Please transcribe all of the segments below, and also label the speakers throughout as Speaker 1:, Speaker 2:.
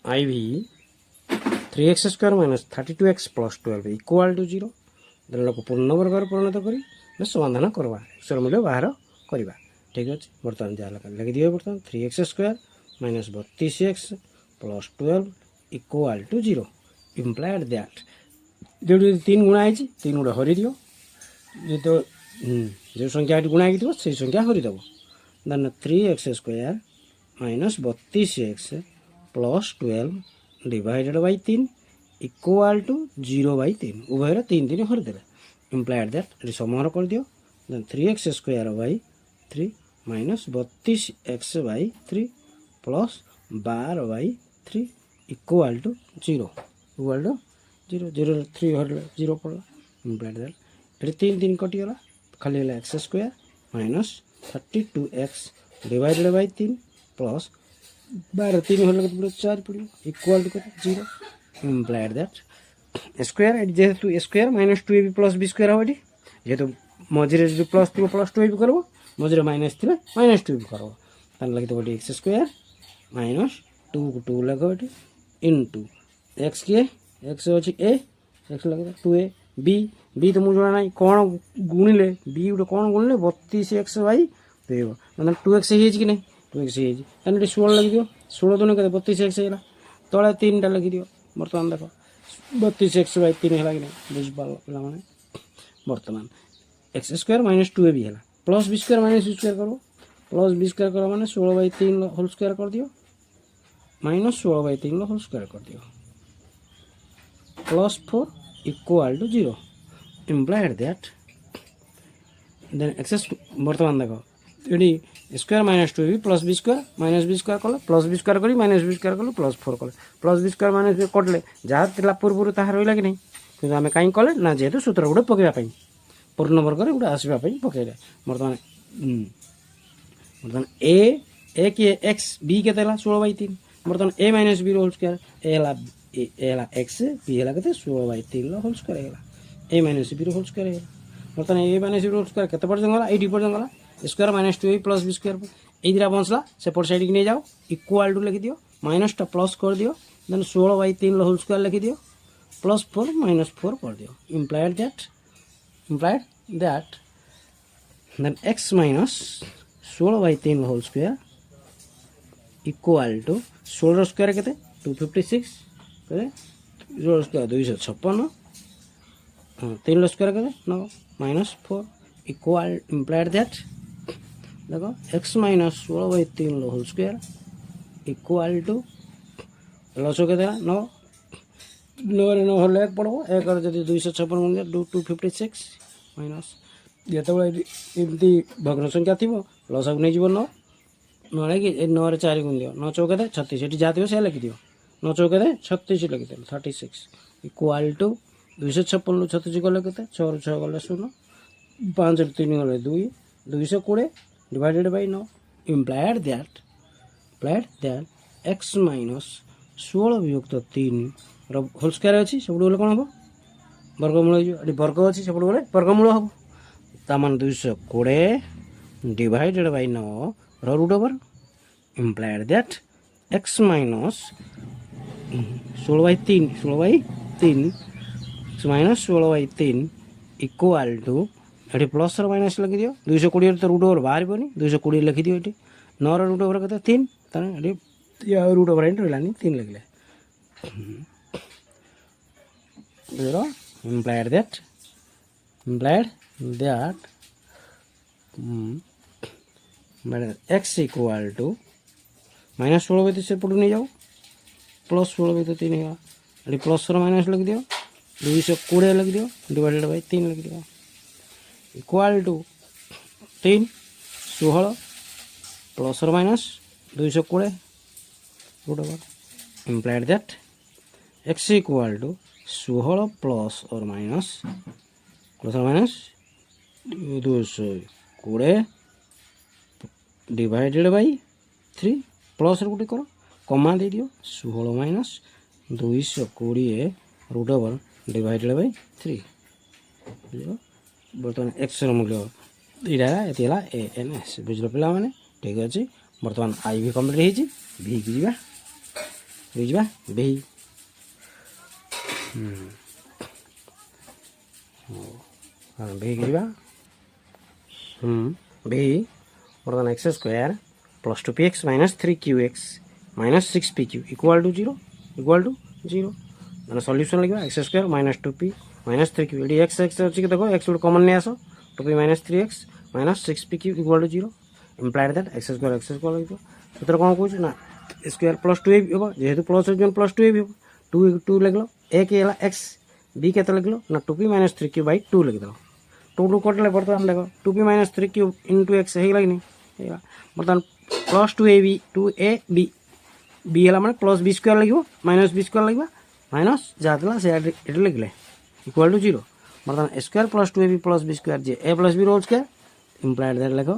Speaker 1: आई भी 3x² minus 32x plus 12 equal to 0 लोक पूर्ण वर्ग परिणत कर समाधान करवा अक्षर मूल्य बाहर करवा ठीक अच्छे बर्तमान जहाँ लिखि दिए बर्तमान 3x² minus 32x plus 12 equal to 0 implied that जो 3 गुणा है 3 गुड़ा हरी दियो जो संख्या गुणा से संख्या हरीदेव then 3x² minus 32x plus 12 divided by 3 equal to 0/3 उभय 3 3 हरीदे इम्प्लाइड दैट ये समाहार कर दियो then 3x² by 3 minus 32x/3 plus 12/3 equal to 0 equal to 0 0 3 हरले 0 पड़ला इम्प्लाइड दैट ये 3 3 कटिगला खाली है x² minus 32x divided by 3 plus 12 3 हरले 4 पड़ो equal to 0 implied that square जेहेतु square minus 2ab plus b square हम ये जेहेतु मझे जो प्लस थी प्लस 2ab कर मझे माइनस थी माइनस 2ab कर लगे x² माइनस 2 को 2 लगे इंटू एक्स किए एक्स अच्छी ए एक्स लगे 2a b तो मुझे जना ना कौन गुणिले b गोटे कौन गुणिले 32x/2 मतलब 2x कि नहीं 2x 16 लगे दियो 16 दूनी के 32x है तले 3टा लिखि दियो बर्तमान देख 32x/3 है कि नहीं बुझिपार पे बर्तमान x² माइनस 2ab है प्लस b² माइनस b² कर प्लस b² कर मैंने 16/3 होल स्क्वायर कर दियो माइनस 16/3 होल स्क्वायर कर दियो plus 4 equal to 0 implied that then x बर्तमान देख ये square minus 2ab plus b² minus b² कल प्लस b² कर माइनस b² कल प्लस 4 कले प्लस b² माइनस b कटले जहाँ था पूर्व ताहा रहा कि नहीं कि आम कहीं कले ना जेहेतु सूत्र गोटे पकड़ापी पूर्ण वर्ग गोटे आसवाई पकड़े बर्तमान बर्तमान ए किए एक्स बी के 16/3 बर्तमान a minus b whole square A x B है 16/3 होल स्क्वायर है ए माइनस बी होल स्क्वायर है बर्तमान a minus b whole square के गला 80 पर्यटन गला square minus 2ab plus b² ये दिरा बचला सेपट साइड की नहीं जाओ इक्वाल टू लिखि दियो माइनस टा प्लस कर दियो देन 16/3 होल स्क्वायर लिखि दियो प्लस 4 माइनस 4 कर दियो implied that then x minus 16/3 whole square equal to 16 square के 256 के 16 स्क्वायर 256 3 स्क्वायर के 9 माइनस 4 इक्वल इम्प्लाइड दैट देखो x minus 16/3 whole square equal to लस के 9 9 रे 9 हल 1 पड़ो 1 जब 256 256 माइनस जो एमती भग्न संख्या थी लस नहीं जीव 9 9 कि 9 रे 4 गुण दियो 9 चौके 36 ये जहाँ थी से लिखि दियो 9 चौके 36 लिखि 36 इक्वल टू 256 36 गले के 6 6 गले 0 5 3 गले 2 220 divided by 9 implied that x minus 16 वियुक्त 3 होल स्क्वायर अच्छी सब गले कौन हम वर्गमूल ये वर्ग अच्छी सब गले वर्गमूल हम तामान 220 divided by 9 root over implied that x minus 16/3 minus 16/3 equal to ये प्लस माइनस लिखि दियो 220 तो रूट ओवर बाहर 220 लिखि दियो ये 9 रूट ओवर के 3 रूट ओवर रही 3 लिखले implied that x equal to minus 16/3 से पटू नहीं जाओ प्लस 16/3 है प्लस माइनस लिखि दियो 220 लिखि दियो डिवाइडेड बाई 3 लिखि दियो equal to 3 16 plus minus 220 root over implied that x equal to 16 plus और माइनस 220 डिवाइडेड बाई 3 प्लस गोटे कर कमा दे दियो 16 minus 220 root over divided by 3 बर्तमान एक्स मूल्य यहाँ ये एन एस बुझल पे ठीक अच्छे बर्तमान आई भी कम्प्लीट हो भी की बुझा बेही हाँ बेही करवा बेही बर्तमान x square plus 2px minus 3qx minus 6pq equal to 0 मैंने सॉल्यूशन लिखा x square minus 2p minus 3q ये एक्स एक्स अच्छी देखो एक्स गोटे कमन नहीं आस 2p minus 3x minus 6pq equal to 0 implied that x square लगे से कौन कौन ना स्क्वायर प्लस 2ab हम जेहतु प्लस प्लस 2ab हम 2 लिख लो ए के एक्स बी के लिख लो ना 2p माइनस 3q बाई 2 लिखिद 2 कटले बर्तमान देख 2p minus 3q into x होगा कि नहीं बर्तमान प्लस 2ab बी है मैंने प्लस बी स्क्वायर लगे माइनस बी स्क्वायर लगे माइनस जहाँ से लिखले इक्वाल टू 0 बर्तमान square plus 2ab plus b square जे a plus b whole square implied that लिख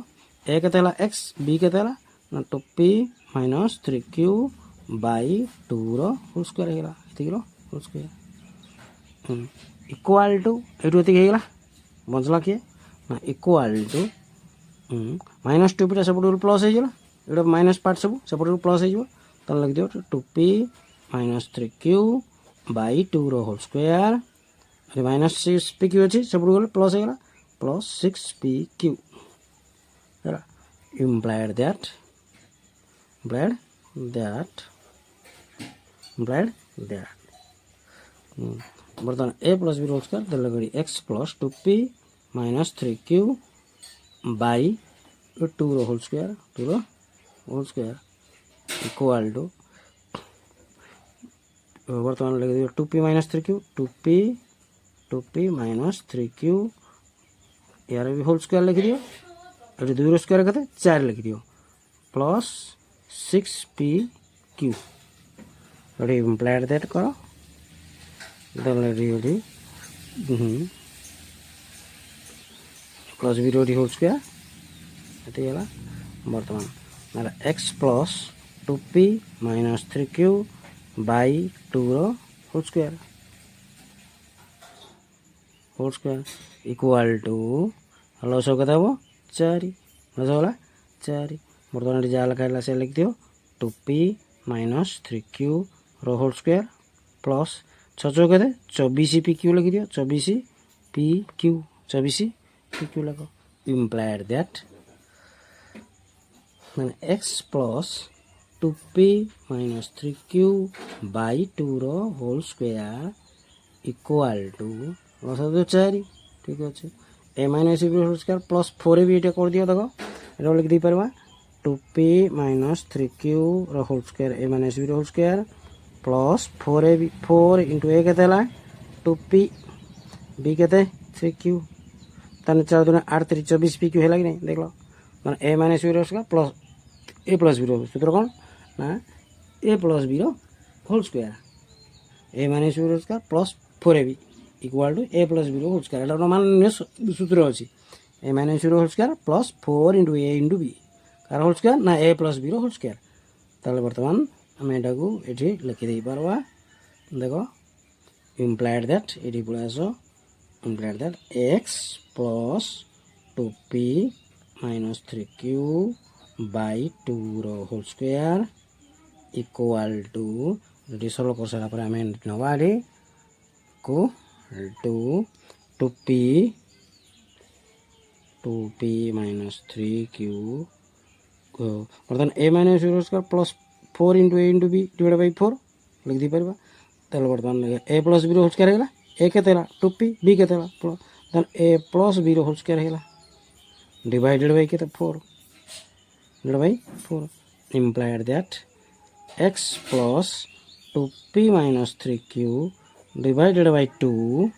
Speaker 1: ए के एक्स बी के ना 2p minus 3q by 2 whole square होगा ये होल स्क्वायर इक्वाल टू ये बचला किए ना इक्वाल टू माइनस 2p सेपट प्लस हो माइनस पार्ट सब सेपट प्लस हो लिख दियो 2p minus 3q by 2 whole square minus 6pq अच्छी सेपट गले प्लस होगा प्लस 6pq implied that बर्तमान a plus b whole square दिल्ली x plus 2p minus 3q by 2 whole square equal to बर्तमान लिख दियो 2p minus 3q 2p minus 3q यार भी होल स्क्वायर लिख दियो ये 2 स्क्वायर कहते 4 लिख दियो प्लस 6pq इम्प्लाइड दैट करो रेडी प्लस बी रोडी होल स्क्वायर ये बर्तमान मेरा x plus 2p minus 3q by 2 whole square equal to लस के 4 लस गला 4 बर्तमान जहाँ लिखा से लिख दियो 2p minus 3q whole square plus 6 के 24pq लिख दियो 24pq लिख इम्प्लाइड दैट मैंने x plus 2p minus 3q by 2 whole square equal to लस 4 ठीक अच्छे a minus b whole square plus 4ab ये कर दियो देखो ये लिख दी पार्बा 2p minus 3q whole square a minus b whole square plus 4ab 4 into a के 2p बी के 3q ताने 4 दूना 8 3 24pq है कि नहीं देख लो मैंने a minus b whole square plus a plus b whole सूत्र कौन ना a plus b whole square a minus b whole square plus 4ab equal to a plus b whole square एटा मान सूत्र अच्छी a minus b whole square plus 4 into a into b कार whole square ना a plus b whole square ताले बर्तमान आम एटा को ये लिखिदे पार्बा देख इम्प्लाइड दैट ये पड़े आस implied that x plus 2p minus 3q by 2 whole square equal to ये सल्व कर सारा आम नवा को टू 2p माइनस 3q बर्तमान a minus b square plus 4 into a into b divide by 4 लिख दी पार्बा तेल बर्तमान a plus b whole square है ए के 2p बी के plus a plus b whole square है डिवाइडेड बाई के 4 implied that x plus 2p minus 3q divided by 2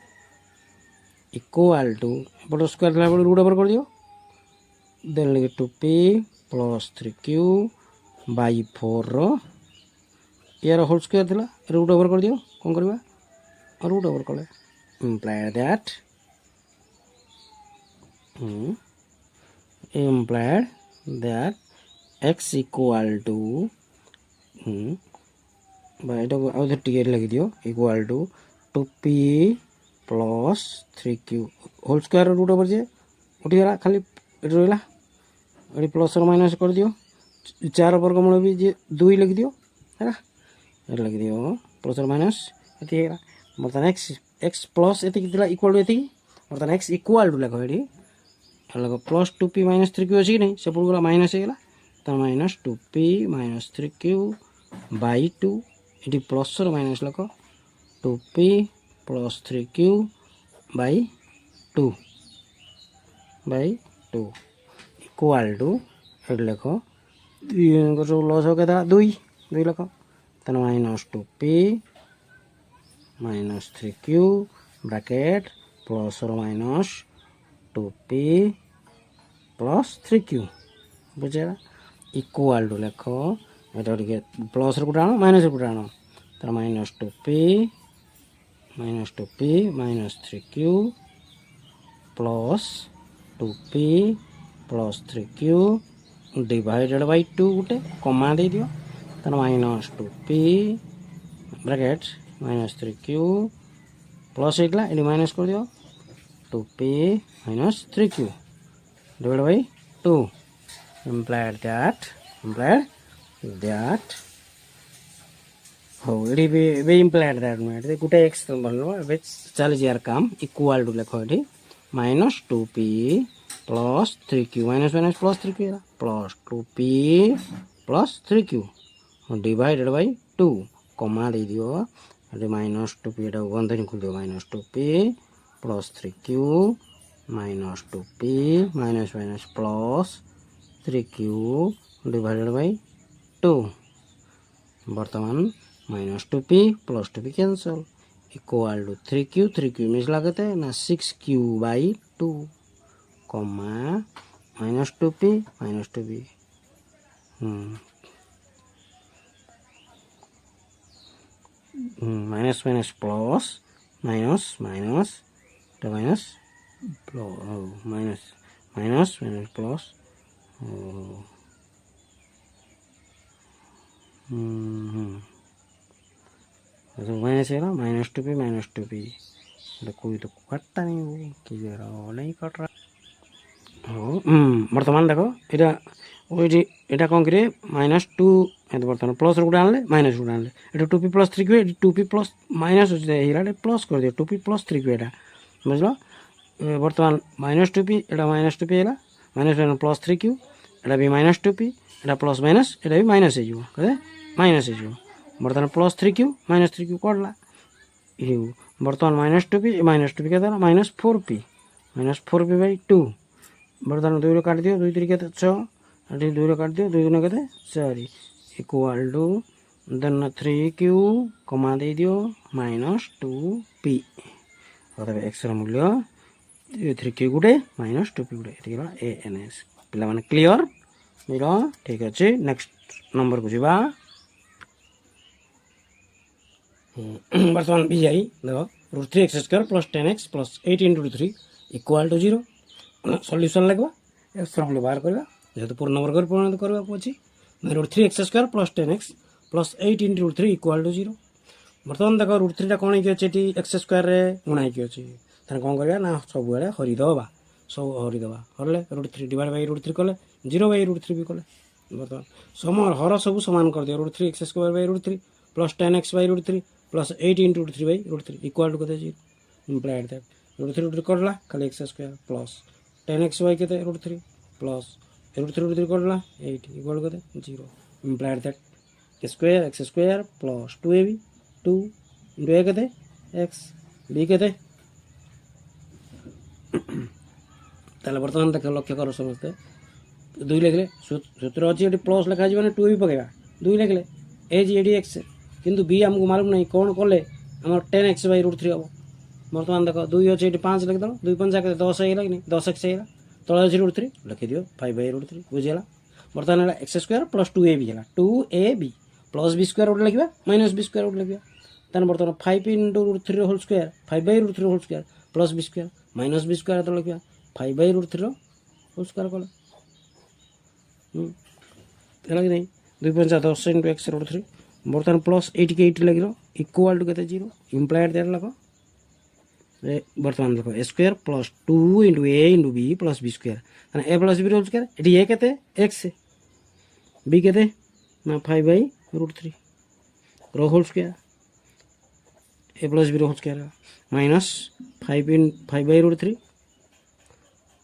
Speaker 1: equal to but square root over कर दियो then लिखे 2p plus 3q by 4 यार whole square थी root over कर दियो कौन करवा रूट ओवर कले implied that x equal to आउे टिके लगे दियो equal to 2p plus 3q whole square root over जे उठीगला खाली रहा ये प्लस और माइनस कर दियो 4 वर्गमूल भी जे 2 लिख दियो है ये लगे दियो प्लस और माइनस ये है बर्तन एक्स प्लस ये इक्वल टू ये बर्तन एक्स इक्वल टू लिख ये लगे प्लस 2p माइनस 3q अच्छी कि नहीं सेपट गला माइनस होगा तो minus 2p minus 3q by 2 ये प्लस और माइनस लिख 2p plus 3q by 2 equal to ये लिख लस हो क्या 2 लिख तो minus 2p minus 3q bracket plus और माइनस 2p प्लस 3q बुझेगा इक्वल टू लिख ये प्लस गुटे आण माइनस गुटे आण तो minus 2p minus 3q plus 2p plus 3q divided by 2 गुटे कमा दे दियो तो minus 2p bracket minus 3q plus होगा ये माइनस कर दियो 2p minus 3q divided by 2 implied that हो ये भी implied that में गुटे x बनलो बे चल यार काम इक्वल टू लिखो ये minus 2p plus 3q minus minus plus 3q plus 2p plus 3q divided by 2 कमा दे दियो ये माइनस 2p एटा बंधन खुल दियो minus 2p plus 3q minus 2p minus minus plus 3q divided by 2 बर्तमान minus 2p plus 2p cancel equal to 3q मिस लगते ना 6q by 2 comma minus 2p minus minus plus minus minus तो minus minus minus minus plus minus है ना minus 2p कोई तो कटता नहीं वो कि नहीं कट रहा हो बर्तमान देखो ये कौन करे माइनस 2 बर्तमान प्लस गुटे आनले माइनस गुटे आनले ये 2p plus 3q 2p plus minus plus कर दियो 2p प्लस 3q एटा बुझल बर्तमान माइनस 2p एटा माइनस 2p है माइनस प्लस 3q एटा भी माइनस 2p एटा प्लस माइनस एटा भी माइनस हो माइनस हो बर्तमान प्लस 3q माइनस 3q कटला यू बर्तमान माइनस 2p के माइनस 4p बाई 2 बर्तमान 2 काट दियो 2 3 के 6 2 काट दियो 2 के 4 इक्वल टू देन 3q कमा दे दियो माइनस 2p अर्थात एक्स मूल्य 3q गुटे माइनस 2p गुटे ए एन एस पिला माने क्लियर मिलो ठीक अच्छे नेक्स्ट नंबर को जीवा बर्तमान भी आई देखो √3x² plus 10x plus 8 × 3 equal to 0 solution लगवा एक्स मूल्य बाहर करवा जेहेतु पूर्ण नंबर कर परिणत करबा अछि √3x² plus 10x plus 8 × 3 equal to 0 बर्तमान देखो √3 टा कोन कि अछि x² रे गुणा कि अछि तने कोन करबा ना सब बेले हरिदबा हरले √3 डिवाइड बाय √3 कले 0 बाय √3 भी कले बर्तमान समान हर सब समान कर दियो √3x² by √3 plus 10x by √3 plus 8 × 3 by √3 equal to कते 0 इंप्लाइड दैट √3 करला खाली x² प्लस 10x बाय कते √3 प्लस √3 करला 8 इक्वल कते 0 implied that square x² plus 2ab 2 × a कते x b कते ताले बर्तमान देख लक्ष्य कर समझते 2 लिखले सूत्र अच्छी ये प्लस लिखा जी 2 भी पकेगा 2 लिखले ए जी एडी एक्स किंतु बी हमको मालूम नहीं कौन कले आम 10x बाई √3 हम बर्तमान देख 2 अच्छे ये 5 लिखिद 2 5 के 10 है कि नहीं 10x है तले अच्छे √3 लिखि दियो 5 बाई √3 बुझीगला बर्तमान है x² प्लस 2ab है 2ab प्लस b² गोटे लिखा माइनस b² गोटे लिखा तेना बर्तमान 5 × √3 whole square 5 by √3 whole square plus b² minus b² तो लिखा 5 बाई √3 होल स्क्वायर कले है कि नहीं 2 5 10 × x √3 बर्तमान प्लस 8 के 8 लगे इक्वल टू के 0 इंप्लाइड दैट लग बर्तमान देखो a² plus 2 × a × b plus b² a plus b whole square ये a के x b के 5 बाई √3 रो whole square a plus b रो होल स्क्वायर माइनस 5/√3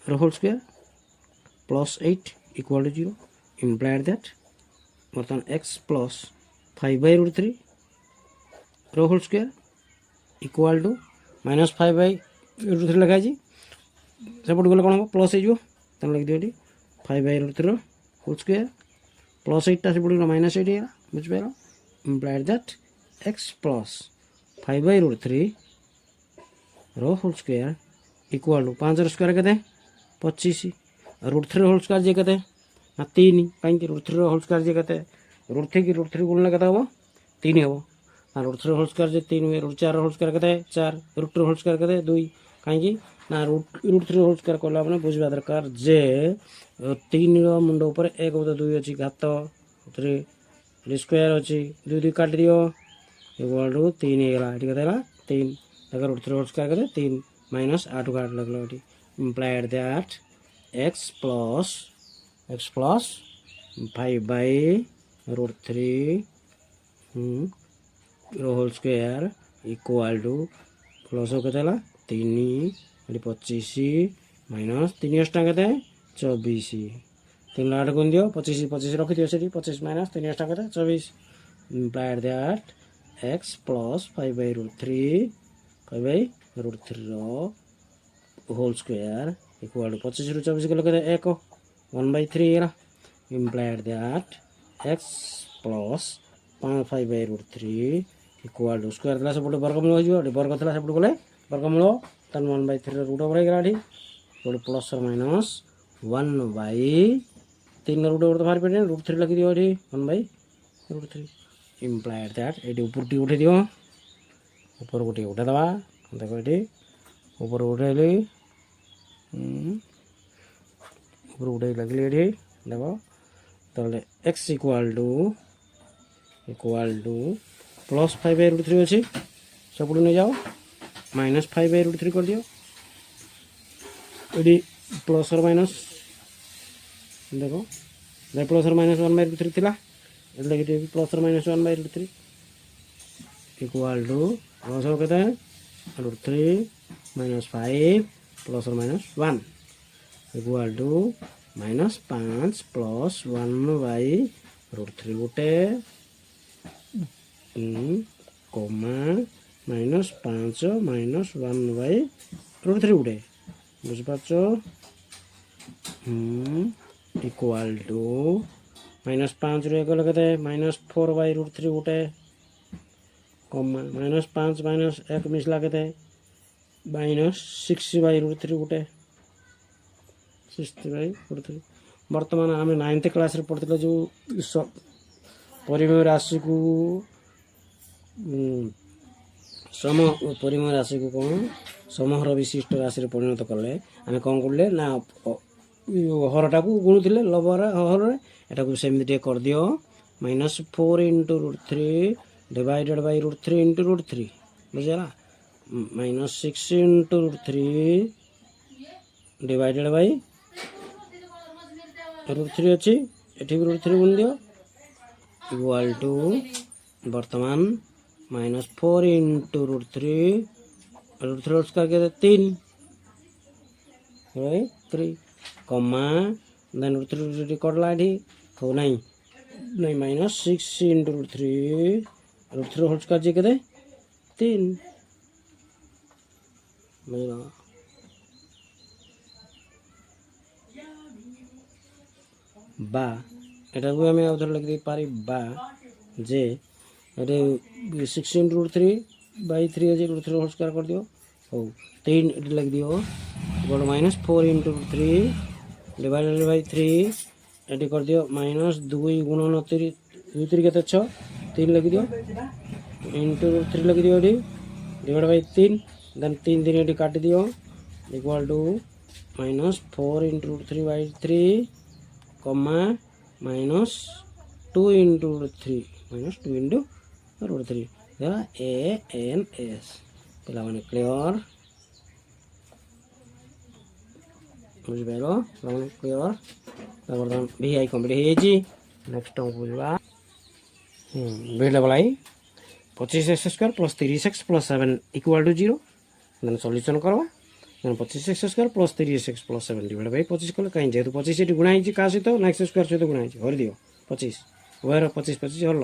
Speaker 1: रो whole square plus 8 equal to 0 implied that बर्तमान x प्लस 5/√3 रो whole square equal to minus 5/√3 लिखाई सेपट गले कौन हम प्लस हो लिख दियो 5/√3 होल स्क्वायर प्लस 8 सेपट माइनस 8 है बुझिपार इम्प्लाइड दैट x प्लस 5/√3 रो whole square equal to 5 square के 25 √3 होल स्क्वायर जे के ना 3 कहीं √3 होल स्क्वायर जे के √3 की √3 गुणन के हम 3 हम √3 होल स्क्वायर जे 3 हुए √4 होल स्क्वायर के 4 √2 होल स्क्वायर के 2 कहीं ना √3 होल स्क्वायर कला मैंने बुझा दरकार जे 3 मुंड ऊपर 1 2 अच्छी घात 3 स्क्वायर अच्छी 2 2 काट दियो इक्वल टू 3 होगा ये कहते 3 √3 होल स्क्वायर के 3 माइनस 8 काट लगलो implied that x plus 5/√3 whole square equal to plus के 3 25 माइनस 3 अष्टा के 24 3 8 गुण दियो 25 25 रखी दियो 25 माइनस 3 अष्टा के 24 implied that x plus 5/√3 whole square equal to 25 ରୁ 24 गलो के 1 1/3 implied that x plus 5/√3 equal to square थला सब वर्गमूल हो जियो वर्ग थला सब गले वर्गमूल तन 1/3 रूट ओवर गला ठी प्लस और माइनस 1/3 रूट ओवर तो बाहर पे √3 लगी दियो ठी 1/√3 इम्प्लाइड दैट एटी ऊपर टी उठे दियो ऊपर गोटे उठा दबा देखो ये ऊपर उठेली ऊपर उठे लगली ये देखो तो x इक्वल टू प्लस 5/√3 अच्छी सब नहीं जाओ माइनस 5/√3 कर दियो ये प्लस और माइनस देखो प्लस और माइनस 1/√3 थिला ये प्लस और माइनस 1/√3 इक्वल टू प्लस और कहते हैं √3 माइनस 5 प्लस और minus 1 equal to minus 5 plus 1/√3 गोटे कोमा माइनस 5 माइनस 1/√3 गोटे बुझिपार इक्वल टू माइनस 5 रू गले के माइनस 4/√3 गोटे कोमा माइनस 5 माइनस 1 मिसला के माइनस 6/√3 गोटे 6/√3 बर्तमान आम 9th क्लास रे पढ़ते जो परिमेय राशि को सम परिमेय राशि को कौन समहर विशिष्ट राशि रे परिणत कले आम कौन करले ना हरटा को गुणुले लबर हर एटा को सेमती कर दियो माइनस 4 × √3 डिवाइडेड बाय √3 × √3 बुझला माइनस 6 × √3 डिवाइडेड बाय √3 अच्छी एठी भी √3 गुण दियो इक्वल टू वर्तमान माइनस 4 × √3 उसका क्या 3 कमा देन √3 कटला हो नहीं माइनस 6 × √3 होल स्क्वायर जे के 3 बा এটা को আমি আউথর লিখে দিতে পারি বা যে এটা 6 × √3/3 আছে √3 হোল স্কয়ার कर दियो हो 3 এটা লিখ दियो বড় माइनस 4 × √3 डिवाइडेड बाय 3 एटी कर दियो माइनस 2 × 3 2 3 केते 6 3 लिख दियो इनटू √3 लिख दियो एटी डिवाइड बाय 3 देन 3 3 एटी काट दियो equal to minus 4 × √3/3 comma minus 2 × √3 minus 2 × √3 A N S पिला माने क्लियर बुझि पाइलो माने क्लियर बर्तमान भी आई कंप्लीट हे जी नेक्स्ट हम बुझवा वीडियो बनाई 25x² plus 30x plus 7 equal to 0 then solution करवा then 25x² plus 30x plus 7 divide by 25 कले कहीं जेहेतु 25 ये गुणा होती क्या सहित ना x² सहित गुणा होती हर दियो 25 उभयर 25 25 हल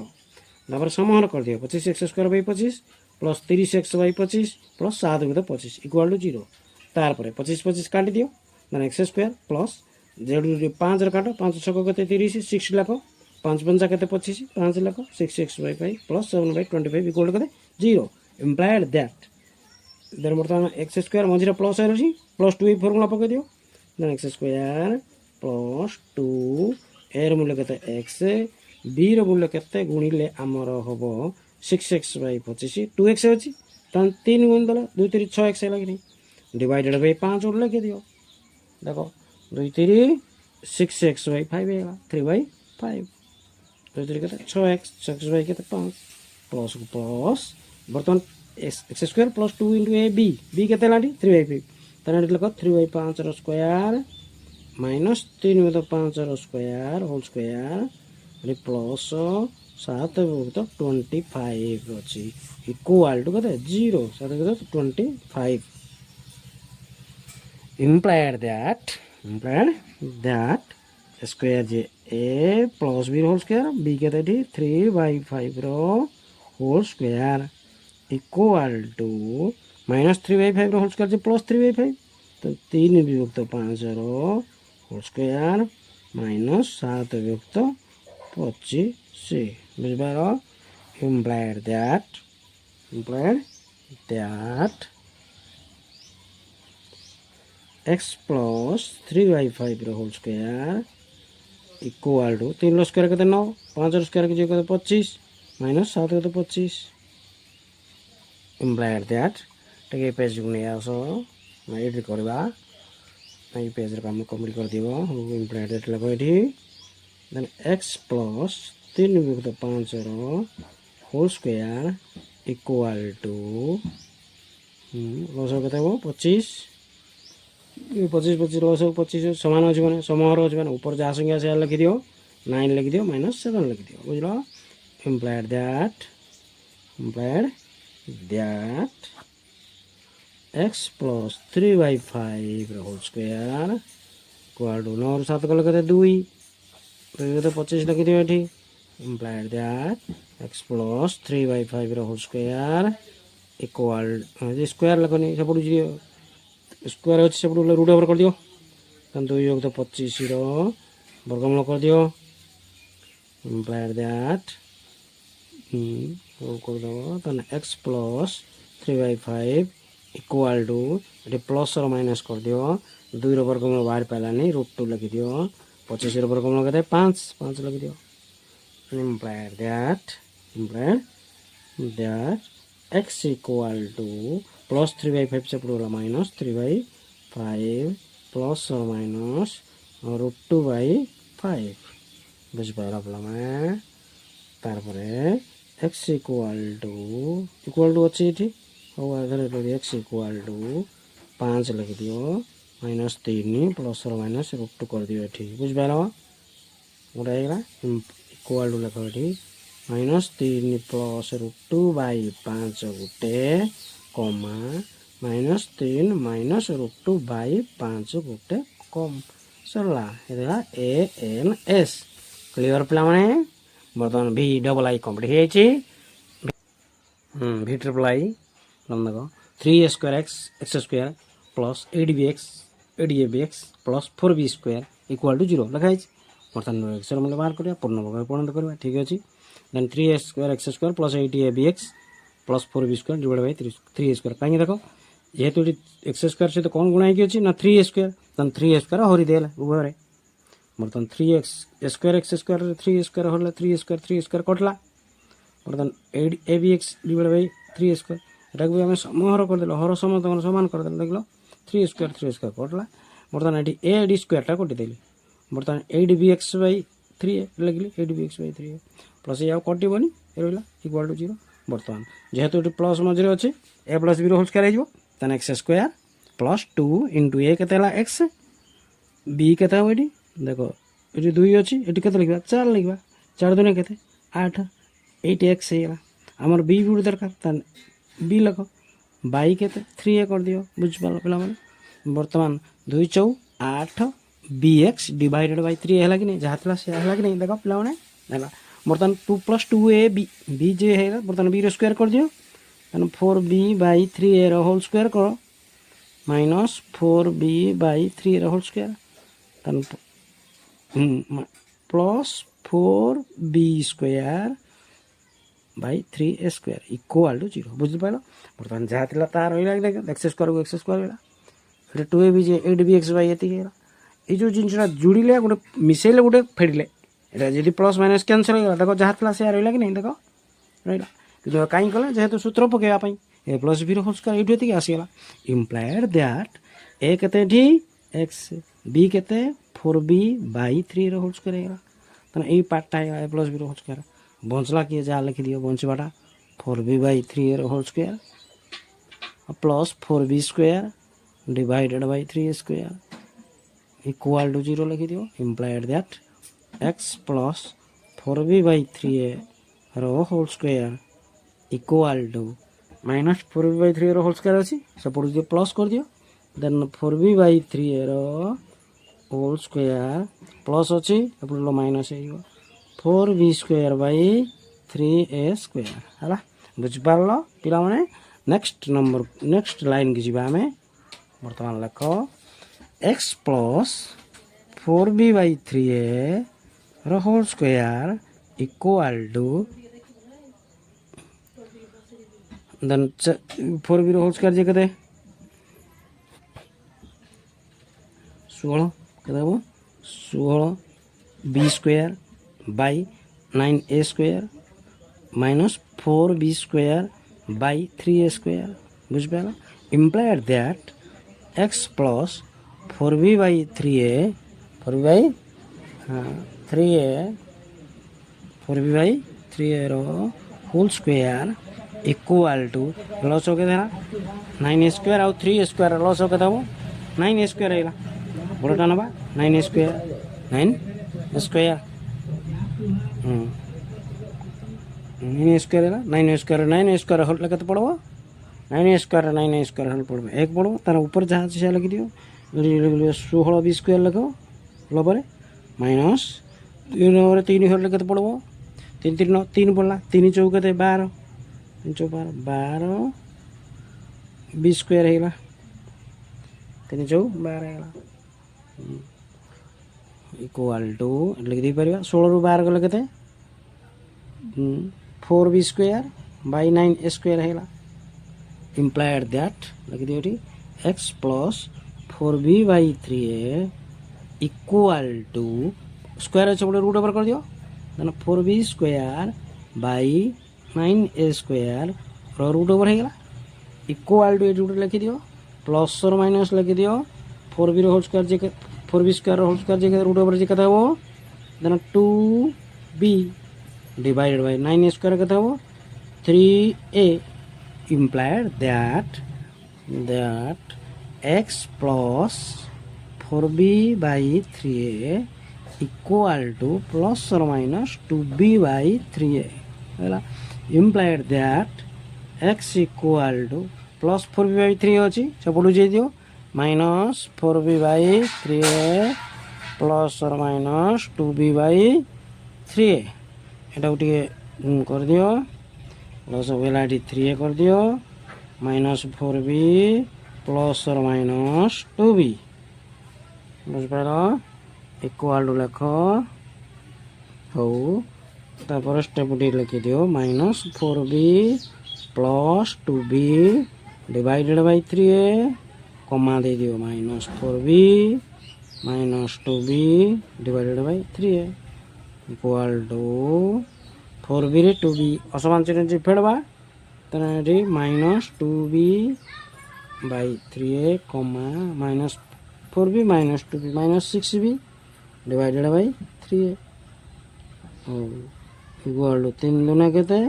Speaker 1: तापर समहर कर दियो 25x² bye 25 plus 30x bye 25 plus 7 गुणित 25 इक्वल टू 0 तार पर 25 25 काटी दियो देन x² प्लस जेडू 5 रे काटो 5 छक कते 30 6 लाख 5 पंजा कते 25 5 लाख 6x by 5 plus 7 by 25 equal to 0 implied that then बर्तमान x² मझे प्लस रही प्लस 2 फर्मुला पकड़ दियो देन x² प्लस 2 एर मूल्य केते x b रो मूल्य केते गुणिले आमर हबो 6x बाय 25 2x अछि तन 3 गुण दला 2 3 6x लागनी डिवाइडेड बाय 5 और लिख दियो देखो 2 3 6x बाय 5 हेगा 3 बाय 5 2 3 केते 6x 6 बाय केते 5 प्लस प्लस बर्तमान x² plus 2 into a b b केते लाडी 3 बाय 5 तने लिख 3 बाय 5 रो स्क्वायर माइनस 3 में तो 5 रो स्क्वायर होल स्क्वायर रे प्लस 7 तो 25 अछि इक्वल टू केते 0 7 केते 25 implied that square जे a plus b whole square b केते 3 बाय 5 रो whole square equal to minus 3 by 5 रो होल स्क्वायर जे प्लस 3 बाय 5 तो 3 विभक्त 5 रो होल स्क्वायर माइनस 7 विभक्त 25 बुझबारो implied that x plus 3 by 5 रो होल स्क्वायर इक्वल टू 3 रो स्क्वायर केते 9 5 रो स्क्वायर के 25 माइनस 7 केते 25 implied that टेके पेज गुने आसो मैं एडिट करबा मैं पेज रे काम कंप्लीट कर दिबो implied that लगो एठी देन x प्लस 3 विभक्त 5 रो होल स्क्वायर इक्वल टू लस केते हो 25 25 25 लस 25 समान अछि माने समहर अछि माने ऊपर जा संख्या से लिख दियो 9 लिख दियो माइनस 7 लिख दियो बुझलो implied that x plus 3 by 5 रो होल स्क्वायर इक्वल टू 9 7 कले केते 2 तो 25 लिख दियो एठी implied that x plus 3 by 5 रो होल स्क्वायर इक्वल जे स्क्वायर लगनी सब दियो स्क्वायर अछि सब रूट ओवर कर दियो तन 2 योग तो 25 रो वर्गमूल कर दियो implied that वो कर दो तन x plus 3 by 5 equal to ये प्लस और माइनस कर दियो 2 रो वर्गमूल बाहर पालानी √2 लिख दियो 25 रो वर्गमूल केते 5 लिख दियो implied that x equal to plus 3 by 5 से पूरा minus 3 by 5 plus or minus √2 by 5 बुझ पाइला बोला मैं तार परे x equal to अछि एठी हो अगर x equal to 5 लिख दियो minus 3 plus or minus √2 कर दियो एठी बुझ पाइला मोटा आइला इक्वल टू लिखो एठी माइनस 3 प्लस √2 बाय 5 गुटे कमा माइनस 3 माइनस √2 बाय 5 गुटे कम सरला एदा ए एन एस क्लियर प्ला माने बर्तमान भी डबल आई कंप्लीट हे छि भी ट्रिपल आई नम देखो 3a² plus 8bx plus 4b² equal to 0 लगा छि बर्तमान एक्स मूल्य बाहर करिया पूर्ण वर्ग परिणत करिया ठीक अछि then 3a² plus 8abx plus 4b² divide by 3a² काहे देखो जेहेतु x² से तो कौन गुणा कि अछि ना 3a² तन 3a² हरि देला उभरे बर्तमान 3x² x² 3a² होला 3a² कटला बर्तमान 8abx divide by 3a² attack भी हम समहर कर देलो हर सम तमन समान कर देलो देखलो 3a² कटला बर्तमान एठी a² टा कटि देली बर्तमान 8bx बाय 3a लगली 8bx बाय 3a प्लस या कटिबनी रहला इक्वल टू 0 बर्तमान जेहेतु प्लस मझे अच्छे a plus b whole square हो तन x² प्लस 2 इंटू a केते x b केते हो एठी देखो एठी 2 अछि एठी केते लिखबा 4 लिखबा 4 दुने केते 8 8x हेला आमर बी भी दरकार बी लिख बाई के 3a कर दियो बुझिपार पे बर्तमान 2 × 4 8 bx डिवाइडेड बाय 3 है कि नहीं जहाँ था से है कि नहीं देख पे बर्तमान 2 + 2ab बी जे है बर्तमान बी स्क्वायर कर दियो 4b/3a होल स्क्वायर कर minus 4b/3a whole square plus 4b² square equal to 0 बुझिपार बर्तमान जहाँ था तार रहा एक्स स्क्वायर को एक्स स्क्वायर ये 2ab जे 8bx/ये ये जो जिनसा जोड़े गोटे मिसेले गोटे फेड़े ये प्लस माइनस कैनसल हो देख जहाँ था से रहा कि नहीं देख रहा कहीं कले जेहेतु सूत्र पकेवाई ए प्लस बी होल स्क्वायर ये आसीगला इम्प्लाएड दैट ए के एक्स बी के 4b/3 होल स्क्वायर होगा ये पार्टा है a plus b whole square बचला किए जहाँ लिखी दियो बचवाटा 4b/3 whole square plus 4b² divided by 3 square equal to 0 लिखी दियो implied that x plus 4b/3 whole square equal to minus 4b/3 whole square अच्छी सपोर्ट दियो प्लस कर दियो then 4b/3 whole square plus अच्छी माइनस हो 4b²/3a² है बुझिपार पिला माने नेक्स्ट लाइन की जीवा आमे बर्तमान लिख x plus 4b/3a whole square equal to then 4b whole square जे कते 16 कते हो 16b²/9a² माइनस 4b²/3a² बुझिपार implied that x plus 4b/3a 4b/3a whole square equal to लॉस हो गया 9a² और 3a² लॉस हो गया 9a² है बड़टा नवा 9a² 9 स्क्वायर 9a² होल लगे पड़ो 9a² होल पड़ो एक पड़ो तार ऊपर जहाँ से लगे दियो 16b² लगे लबर माइनस 3 होल लगे पड़ो 3 पड़ा 3 × 4 के 12 3 × 4 12 b² है 3 × 4 12 है इक्वल टू लिख दी पार 16 ରୁ 12 गले के 4b²/9a² है इम्प्लाएड दैट लिख दियो x plus 4b/3a equal to square अच्छे रूट ओवर कर दियो 4b²/9a² रूट ओवर है इक्वल टू ये रूट लिखी दियो प्लस और माइनस लिखी दियो 4b होल स्क्वायर जे 4b² होल स्क्वायर जे रूट ओवर जे कथा हो then 2b divided bye 9a² कथा हो 3a implied that x plus 4b/3a equal to plus or minus 2b/3a है implied that x equal to plus 4b/3 अच्छी सब जे दियो माइनस 4b/3a प्लस और माइनस 2b/3a एटा उठे कर दियो प्लस वेला 3a कर दियो माइनस 4b प्लस और माइनस 2b बुझिपार इक्वल टू लिख हो तापर स्टेप डी लिखि दियो minus 4b plus 2b divided by 3a comma दे दियो minus 4b minus 2b divided by 3a equal to 4b रे 2b असमान चिन्ह जे फेडबा तने minus 2b/3a comma minus 4b minus 2b minus 6b divided by 3a equal to 3 दूना केते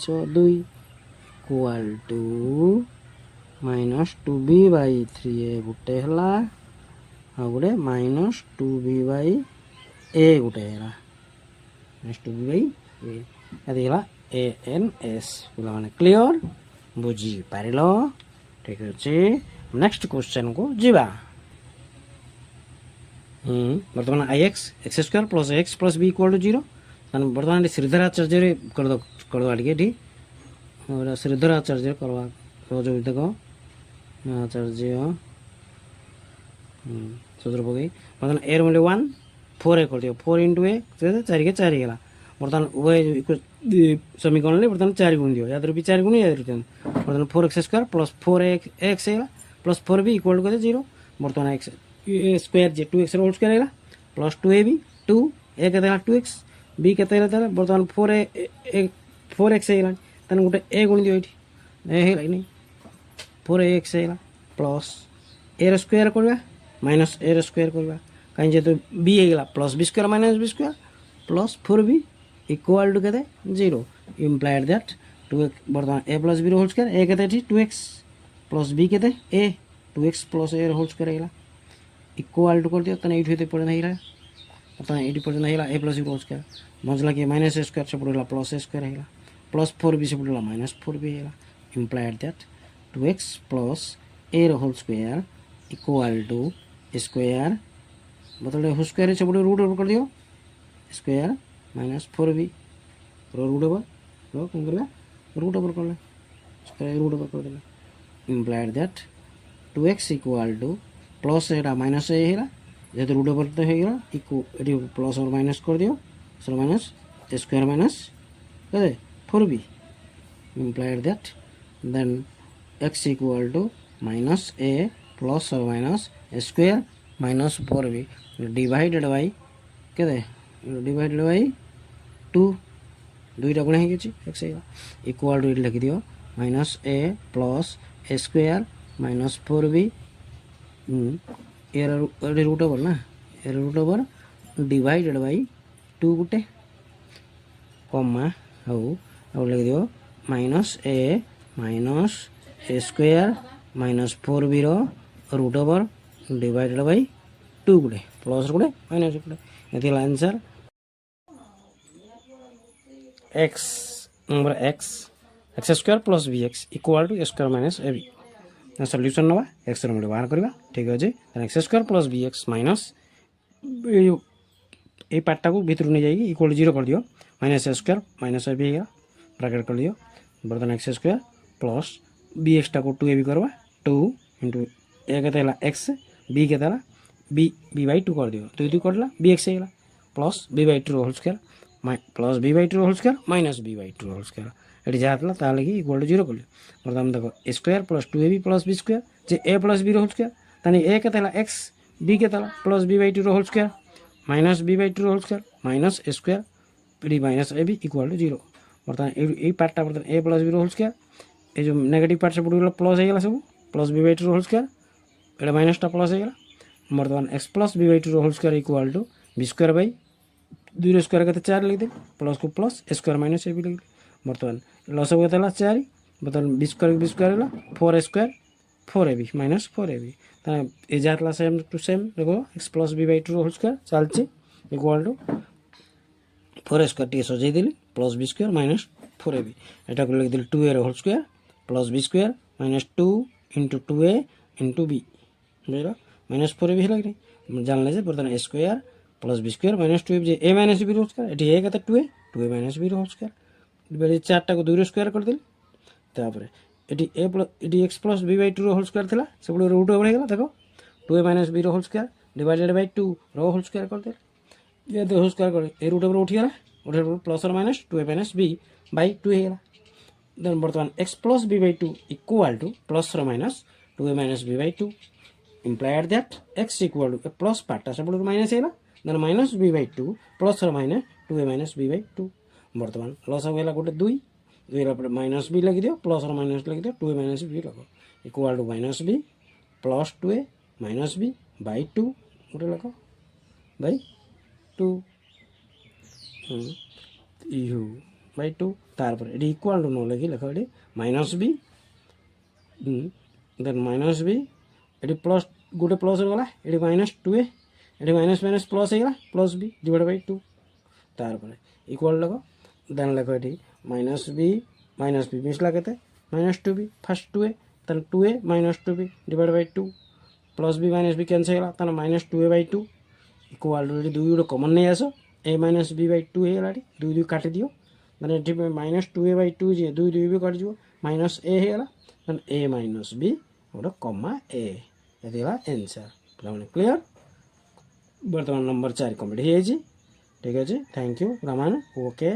Speaker 1: 2 equal to minus 2b/3a गुटे हला आ गुटे minus 2b/a गुटे हला minus 2b/a आदि हला ANS पे क्लियर बुझी पार ठीक अच्छे नेक्स्ट क्वेश्चन को जीवा बर्तमान IX x square plus x plus b equal to 0 बर्तमान श्रीधर आचार्य करवा टे श्रीधर आचार्य करवा जो देख आचार्य सूत्र पकई बर्तमान ए मूल्य 1 4 कर दियो 4 इंटू ए 4 के 4 गला बर्तमान उभय समीकरण बर्तमान 4 गुण दियो याद भी 4 गुण याद बर्तमान 4x square plus 4x plus 4b equal to 0 बर्तमान एक्स स्क्वायर जे 2x होल स्क्वायर है प्लस 2ab 2 ए के 2x b के बर्तमान 4x है तन गोटे ए गुण दियो ये नहीं 4ax है प्लस ए स्क्वायर करवा माइनस ए स्क्वायर करवा कहीं जेहेतु बी है plus b square minus b square plus 4b equal to के 0 इम्प्लाइड दैट 2 बर्तमान a plus b whole square a के 2x प्लस बी के a 2x plus a whole square है equal to कर दियो तने ये पर्यटन है बर्तमान ये पर्यटन है a plus b whole square मजला कि माइनस ए स्क्वायर से पड़ेगा प्लस ए स्क्वायर है प्लस 4b से पड़ेगा माइनस 4b है implied that 2x plus a whole square equal to square मतलब होल स्क्वायर से रूट ओवर कर दियो square minus 4b root over कौन कर रूट ओवर कर स्क्वायर रूट ओवर कर दे implied that 2x equal to plus एटा माइनस ए है जेहतु रूट ओवर तो है इक्वल प्लस और माइनस कर दियो सर minus square minus 4b implied that then x equal to minus a plus और minus square minus 4b divided by के डिवाइडेड बाई 2 दुईटा गुणा हो एक्स इक्वल टू लिखि दियो minus a plus square minus 4b एर रूट ओवर ना एर रूट ओवर डिवाइडेड बाई 2 गुटे कमा आउ लिखि दियो minus a square minus 4b root over divided by 2 गुटे प्लस गुटे माइनस गुटे ये answer x number x square plus b x equal to square minus a b solution नवा एक्स मूल्य बाहर करवा ठीक अच्छे x square plus b x minus ये पार्टा को भीतर नहीं जाएगी इक्वल टू 0 कर दियो minus square minus a b है ब्रैकेट कर दियो बर्तमान x square plus b x को 2ab करवा 2 इंटू ए के एक्स बी के बी बाई 2 कर दियो 2 कर बी एक्स है plus b by 2 whole square plus b by 2 whole square minus b by 2 whole square ये जहाँ था इक्वल टू 0 कर लियो बर्तमान देखो square plus 2ab plus b square जे a plus b whole square तानी ए के एक्स बी के plus b by 2 whole square minus b by 2 whole square minus square minus a b equal to 0 बर्तमान ये पार्टा बर्तमान a plus b whole square ये जो नेगेटिव पार्ट से पड़ेगा प्लस हो सब plus b by 2 whole square ये माइनसटा प्लस हो बर्तमान x plus b by 2 whole square equal to b square by 2 square के 4 लिख दे प्लस को plus square minus a b लिख दे बर्तमान लस हो गया 4 बर्तमान बी स्क्वायर है 4 स्क्वायर 4ab माइनस 4ab ये जाता सेम टू सेम देखो x plus b by 2 whole square चलती इक्वल टू 4 स्क्वायर टी सजेदेली plus b square minus 4ab एटा को लिखिदेली 2a whole square plus b square minus 2 into 2a into b बुझल माइनस 4ab है जानले जे बर्तमान square plus b square minus 2ab a minus b whole square ये कहते 2a minus b whole square 4टा को 2 स्क्वायर कर देली ये ए प्लस ये x plus b by 2 whole square था सब रूट ओवर हो देखो 2a minus b whole square divided by 2 whole square कर दे ये होल स्क्वायर कर रूट ओवर उठीगला उठे प्लस और minus 2a minus b by 2 होगा देन बर्तमान x plus b by 2 equal to plus और minus 2a minus b by 2 implied that x equal to plus पार्टा सब माइनस है then minus b by 2 plus और minus 2a minus b by 2 बर्तमान लस हो गला गोटे 2 माइनस बी लगे दियो प्लस और माइनस लगे दियो 2a माइनस बी लग equal to minus b plus 2a minus b by 2 गोटे लग बाई 2 यू बाई 2 तार ये इक्वल टू न लगे लिख ये minus b then minus b ये प्लस गोटे प्लस हो गला ये माइनस 2a ये माइनस माइनस प्लस हो गला प्लस बी डिवाइड बाई 2 तार इक्वल लग देन लिख ये माइनस बी मिसला के -2b फास्ट 2a तेन 2a -2b divide by 2 plus b minus b cancel है तेना -2a/2 इक्वल टू दुई गुड़ कमन नहीं आस a माइनस b/2 होगा दुई दुई काटी दियो मैंने ये -2a/2 जी दुई दुई भी कटिज माइनस a होगा a माइनस b गोटे कमा a ये आंसर पे क्लीयर बर्तमान नंबर 4 कम्प्लीट हो ठीक अच्छे थैंक यू रामायण ओके।